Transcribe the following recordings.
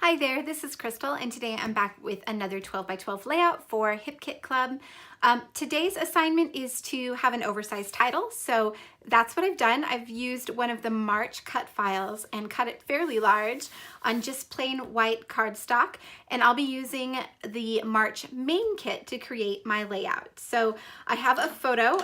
Hi there, this is Crystal, and today I'm back with another 12 by 12 layout for Hip Kit Club. Today's assignment is to have an oversized title, so that's what I've done. I've used one of the March cut files and cut it fairly large on just plain white cardstock, and I'll be using the March main kit to create my layout. So I have a photo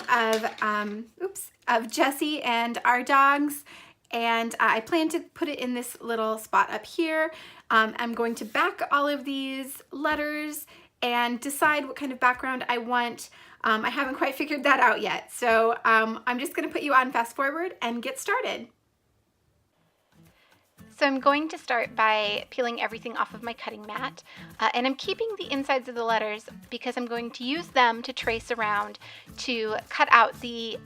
of Jessie and our dogs, and I plan to put it in this little spot up here. I'm going to back all of these letters and decide what kind of background I want. I haven't quite figured that out yet, so I'm just going to put you on fast forward and get started. So I'm going to start by peeling everything off of my cutting mat, and I'm keeping the insides of the letters because I'm going to use them to trace around to cut out the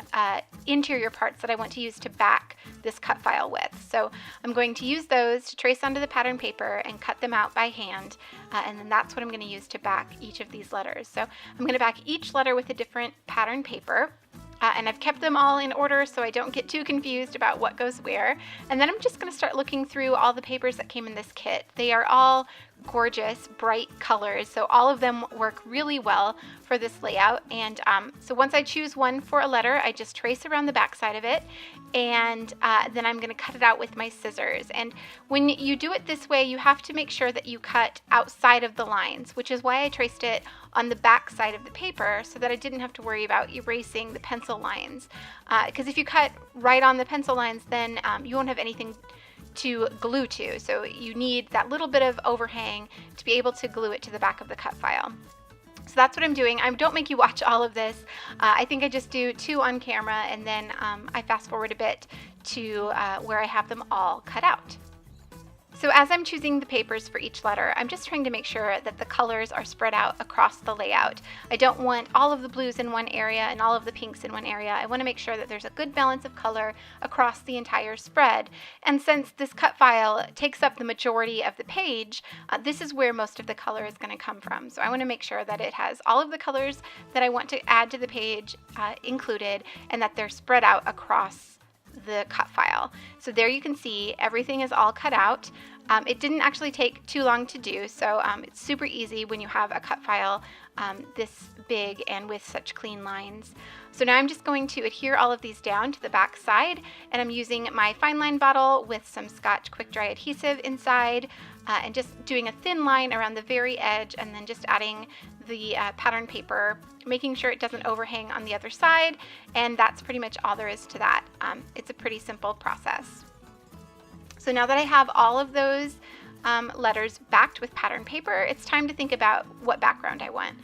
interior parts that I want to use to back this cut file with. So I'm going to use those to trace onto the pattern paper and cut them out by hand, and then that's what I'm going to use to back each of these letters. So I'm going to back each letter with a different pattern paper. And I've kept them all in order so I don't get too confused about what goes where. And then I'm just going to start looking through all the papers that came in this kit. They are all gorgeous, bright colors, so all of them work really well for this layout. And so once I choose one for a letter, I just trace around the back side of it, and then I'm going to cut it out with my scissors. And when you do it this way, you have to make sure that you cut outside of the lines, which is why I traced it on the back side of the paper so that I didn't have to worry about erasing the pencil lines. Because if you cut right on the pencil lines, then you won't have anything to glue to. So you need that little bit of overhang to be able to glue it to the back of the cut file. So that's what I'm doing. I don't make you watch all of this. I think I just do 2 on camera, and then I fast forward a bit to where I have them all cut out. So as I'm choosing the papers for each letter, I'm just trying to make sure that the colors are spread out across the layout. I don't want all of the blues in one area and all of the pinks in one area. I want to make sure that there's a good balance of color across the entire spread. And since this cut file takes up the majority of the page, this is where most of the color is going to come from. So I want to make sure that it has all of the colors that I want to add to the page included, and that they're spread out across the cut file. So there you can see everything is all cut out. It didn't actually take too long to do, so it's super easy when you have a cut file this big and with such clean lines. So now I'm just going to adhere all of these down to the back side, and I'm using my fine line bottle with some Scotch quick dry adhesive inside, and just doing a thin line around the very edge, and then just adding the pattern paper, making sure it doesn't overhang on the other side, and that's pretty much all there is to that. It's a pretty simple process. So now that I have all of those letters backed with pattern paper, it's time to think about what background I want.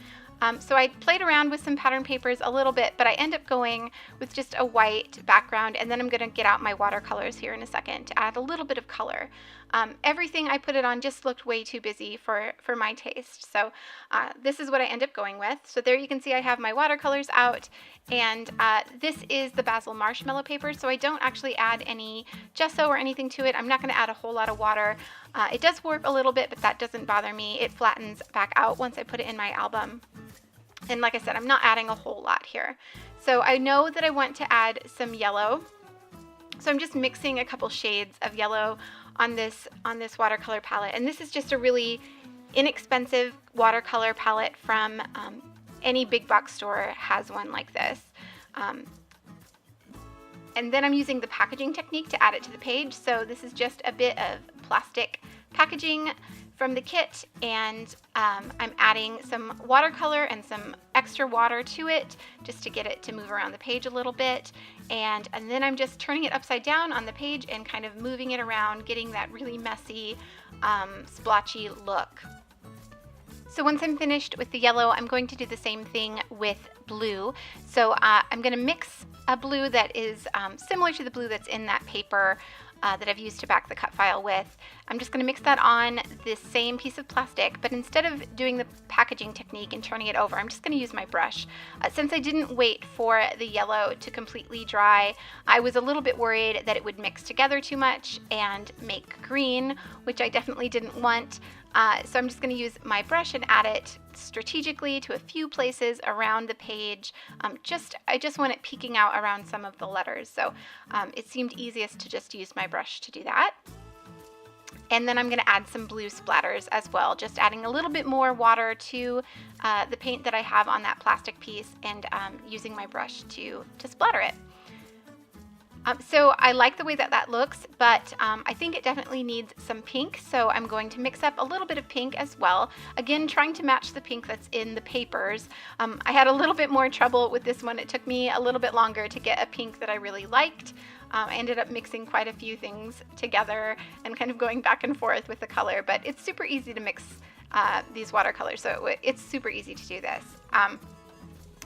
So I played around with some pattern papers a little bit, but I end up going with just a white background, and then I'm going to get out my watercolors here in a second to add a little bit of color. Everything I put it on just looked way too busy for my taste, so this is what I end up going with. So there you can see I have my watercolors out, and this is the Basil Marshmallow paper, so I don't actually add any gesso or anything to it. I'm not going to add a whole lot of water. It does warp a little bit, but that doesn't bother me. It flattens back out once I put it in my album. And like I said, I'm not adding a whole lot here. So I know that I want to add some yellow. So I'm just mixing a couple shades of yellow on this watercolor palette. And this is just a really inexpensive watercolor palette from any big box store has one like this. And then I'm using the packaging technique to add it to the page. So this is just a bit of plastic packaging from the kit, and I'm adding some watercolor and some extra water to it just to get it to move around the page a little bit, and then I'm just turning it upside down on the page and kind of moving it around, getting that really messy, splotchy look. So once I'm finished with the yellow, I'm going to do the same thing with blue. So I'm going to mix a blue that is similar to the blue that's in that paper that I've used to back the cut file with. I'm just going to mix that on this same piece of plastic, but instead of doing the packaging technique and turning it over, I'm just going to use my brush. Since I didn't wait for the yellow to completely dry, I was a little bit worried that it would mix together too much and make green, which I definitely didn't want. So I'm just going to use my brush and add it strategically to a few places around the page. I just want it peeking out around some of the letters, so it seemed easiest to just use my brush to do that. And then I'm going to add some blue splatters as well, just adding a little bit more water to the paint that I have on that plastic piece, and using my brush to splatter it. So I like the way that that looks, but I think it definitely needs some pink, so I'm going to mix up a little bit of pink as well. Again, trying to match the pink that's in the papers. I had a little bit more trouble with this one. It took me a little bit longer to get a pink that I really liked. I ended up mixing quite a few things together and kind of going back and forth with the color, but it's super easy to mix these watercolors, so it's super easy to do this.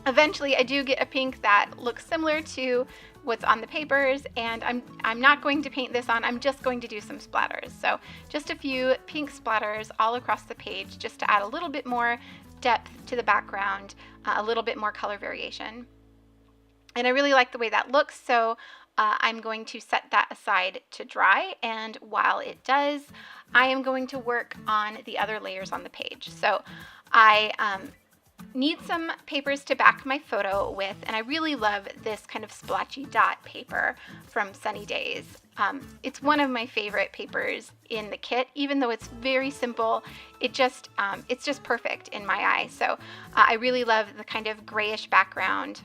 Eventually I do get a pink that looks similar to what's on the papers, and I'm not going to paint this on, I'm just going to do some splatters. So just a few pink splatters all across the page, just to add a little bit more depth to the background, a little bit more color variation. And I really like the way that looks, so I'm going to set that aside to dry, and while it does, I am going to work on the other layers on the page. So I need some papers to back my photo with, and I really love this kind of splotchy dot paper from Sunny Days. It's one of my favorite papers in the kit, even though it's very simple. It's just perfect in my eye. So I really love the kind of grayish background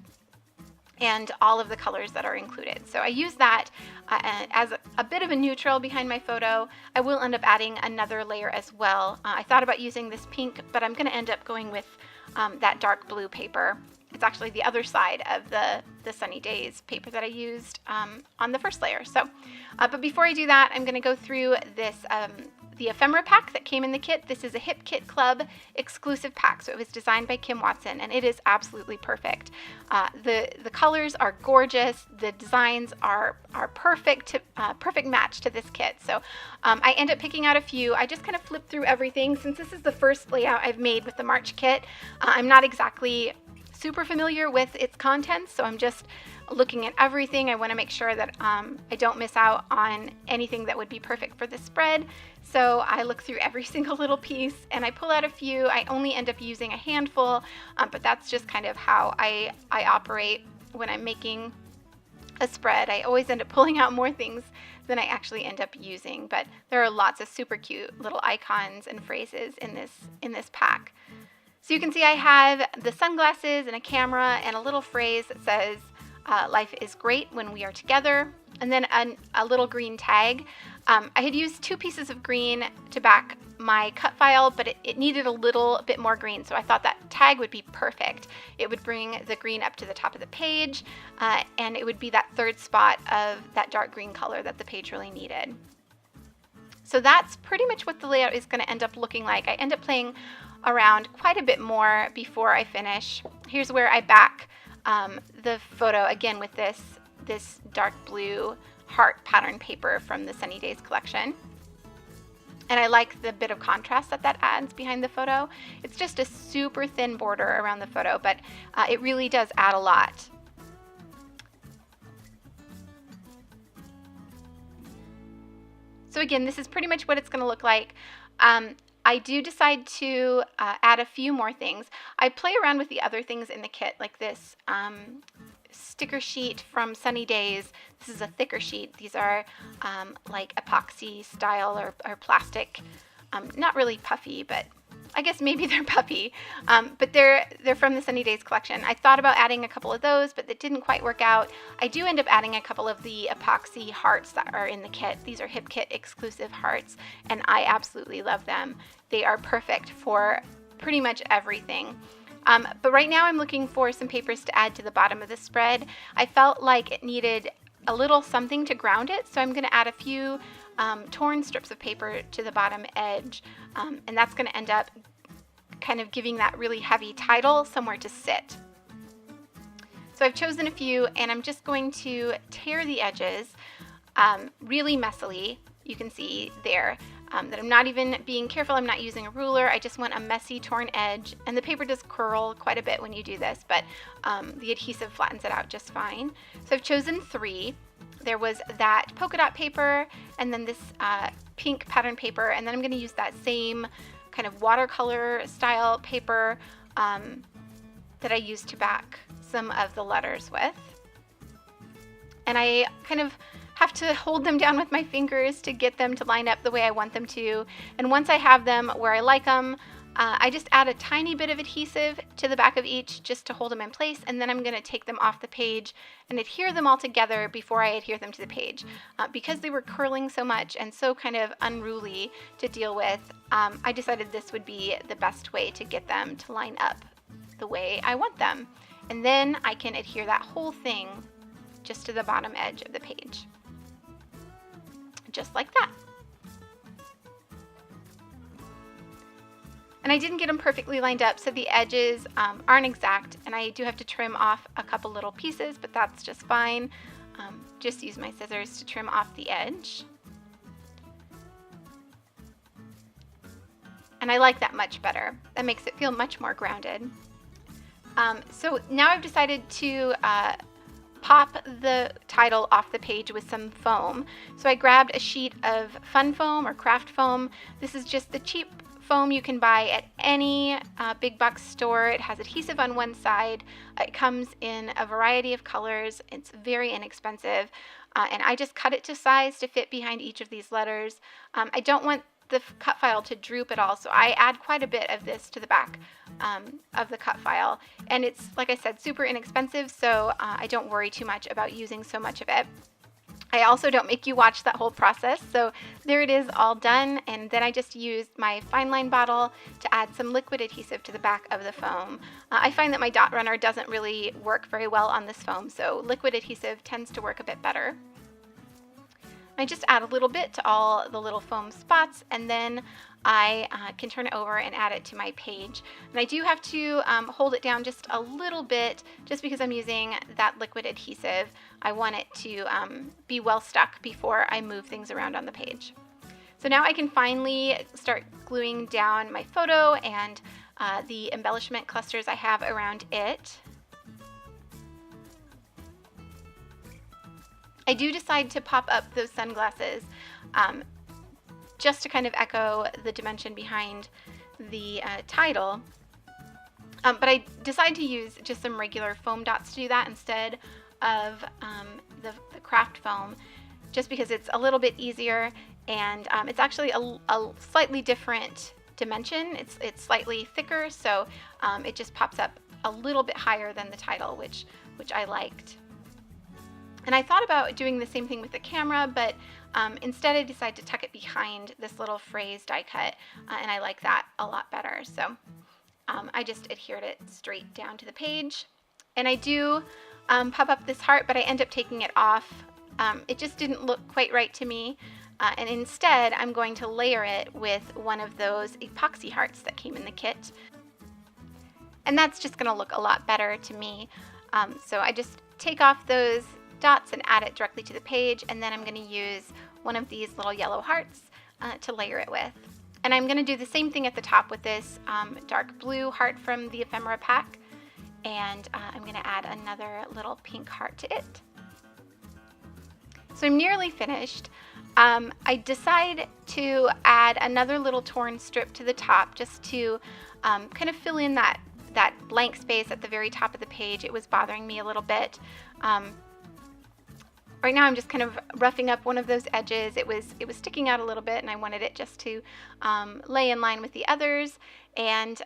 and all of the colors that are included. So I use that as a bit of a neutral behind my photo. I will end up adding another layer as well. I thought about using this pink, but I'm gonna end up going with that dark blue paper. It's actually the other side of the Sunny Days paper that I used on the first layer. So, but before I do that, I'm gonna go through this the ephemera pack that came in the kit. This is a Hip Kit Club exclusive pack, so it was designed by Kim Watson, and it is absolutely perfect. The colors are gorgeous. The designs are perfect match to this kit. So I end up picking out a few. I just kind of flipped through everything. Since this is the first layout I've made with the March kit, I'm not exactly super familiar with its contents, so I'm just looking at everything. I want to make sure that I don't miss out on anything that would be perfect for this spread. So I look through every single little piece and I pull out a few. I only end up using a handful, but that's just kind of how I operate when I'm making a spread. I always end up pulling out more things than I actually end up using, but there are lots of super cute little icons and phrases in this pack. So you can see I have the sunglasses and a camera and a little phrase that says, life is great when we are together, and then a little green tag. I had used 2 pieces of green to back my cut file, but it needed a little bit more green, so I thought that tag would be perfect. It would bring the green up to the top of the page, and it would be that third spot of that dark green color that the page really needed. So that's pretty much what the layout is going to end up looking like. I end up playing around quite a bit more before I finish. Here's where I back the photo again with this dark blue heart pattern paper from the Sunny Days collection. And I like the bit of contrast that adds behind the photo. It's just a super thin border around the photo, but it really does add a lot. So again, this is pretty much what it's going to look like. I do decide to add a few more things. I play around with the other things in the kit, like this sticker sheet from Sunny Days. This is a thicker sheet. These are like epoxy style or plastic. Not really puffy, but I guess maybe they're puffy. But they're from the Sunny Days collection. I thought about adding a couple of those, but that didn't quite work out. I do end up adding a couple of the epoxy hearts that are in the kit. These are Hip Kit exclusive hearts, and I absolutely love them. They are perfect for pretty much everything. But right now I'm looking for some papers to add to the bottom of the spread. I felt like it needed a little something to ground it, so I'm going to add a few torn strips of paper to the bottom edge, and that's going to end up kind of giving that really heavy title somewhere to sit. So I've chosen a few, and I'm just going to tear the edges really messily. You can see there that I'm not even being careful. I'm not using a ruler. I just want a messy torn edge, and the paper does curl quite a bit when you do this, but the adhesive flattens it out just fine. So I've chosen 3. There was that polka dot paper, and then this pink pattern paper, and then I'm going to use that same kind of watercolor style paper that I used to back some of the letters with. And I kind of have to hold them down with my fingers to get them to line up the way I want them to. And once I have them where I like them, I just add a tiny bit of adhesive to the back of each just to hold them in place, and then I'm going to take them off the page and adhere them all together before I adhere them to the page. Because they were curling so much and so kind of unruly to deal with, I decided this would be the best way to get them to line up the way I want them. And then I can adhere that whole thing just to the bottom edge of the page. Just like that. And I didn't get them perfectly lined up, so the edges aren't exact, and I do have to trim off a couple little pieces, but that's just fine. Just use my scissors to trim off the edge. And I like that much better. That makes it feel much more grounded. So now I've decided to pop the title off the page with some foam. So I grabbed a sheet of fun foam or craft foam. This is just the cheap foam you can buy at any big box store. It has adhesive on one side. It comes in a variety of colors. It's very inexpensive. And I just cut it to size to fit behind each of these letters. I don't want the cut file to droop at all, so I add quite a bit of this to the back of the cut file. And it's, like I said, super inexpensive, so I don't worry too much about using so much of it. I also don't make you watch that whole process, so there it is all done, and then I just used my fine line bottle to add some liquid adhesive to the back of the foam. I find that my dot runner doesn't really work very well on this foam, so liquid adhesive tends to work a bit better. I just add a little bit to all the little foam spots, and then I can turn it over and add it to my page. And I do have to hold it down just a little bit, just because I'm using that liquid adhesive. I want it to be well stuck before I move things around on the page. So now I can finally start gluing down my photo and the embellishment clusters I have around it. I do decide to pop up those sunglasses just to kind of echo the dimension behind the title. But I decide to use just some regular foam dots to do that instead of the craft foam, just because it's a little bit easier, and it's actually a slightly different dimension. It's slightly thicker, so it just pops up a little bit higher than the title, which I liked. And I thought about doing the same thing with the camera, but instead I decided to tuck it behind this little phrase die cut, and I like that a lot better. So I just adhered it straight down to the page. And I do pop up this heart, but I end up taking it off. It just didn't look quite right to me. And instead, I'm going to layer it with one of those epoxy hearts that came in the kit. And that's just going to look a lot better to me. So I just take off those dots and add it directly to the page, and then I'm going to use one of these little yellow hearts to layer it with. And I'm going to do the same thing at the top with this dark blue heart from the ephemera pack, and I'm going to add another little pink heart to it. So I'm nearly finished. I decide to add another little torn strip to the top just to kind of fill in that blank space at the very top of the page. It was bothering me a little bit. Right now I'm just kind of roughing up one of those edges. It was sticking out a little bit, and I wanted it just to lay in line with the others. And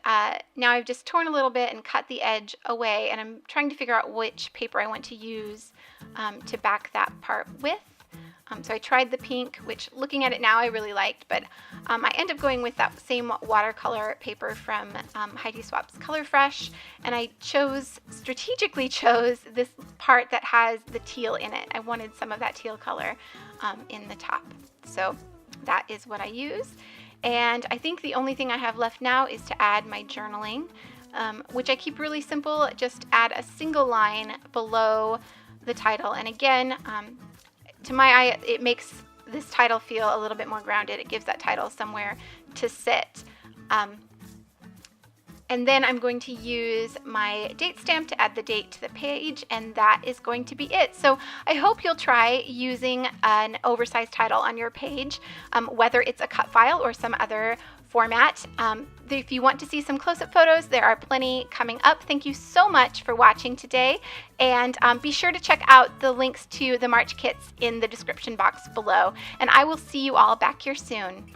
now I've just torn a little bit and cut the edge away, and I'm trying to figure out which paper I want to use to back that part with. So I tried the pink, which looking at it now I really liked, but I end up going with that same watercolor paper from Heidi Swapp's Color Fresh, and I strategically chose this part that has the teal in it. I wanted some of that teal color in the top. So that is what I use. And I think the only thing I have left now is to add my journaling, which I keep really simple. Just add a single line below the title. And again, to my eye, it makes this title feel a little bit more grounded. It gives that title somewhere to sit. And then I'm going to use my date stamp to add the date to the page, and that is going to be it. So I hope you'll try using an oversized title on your page, whether it's a cut file or some other format. If you want to see some close-up photos, there are plenty coming up. Thank you so much for watching today, and be sure to check out the links to the March kits in the description box below, and I will see you all back here soon.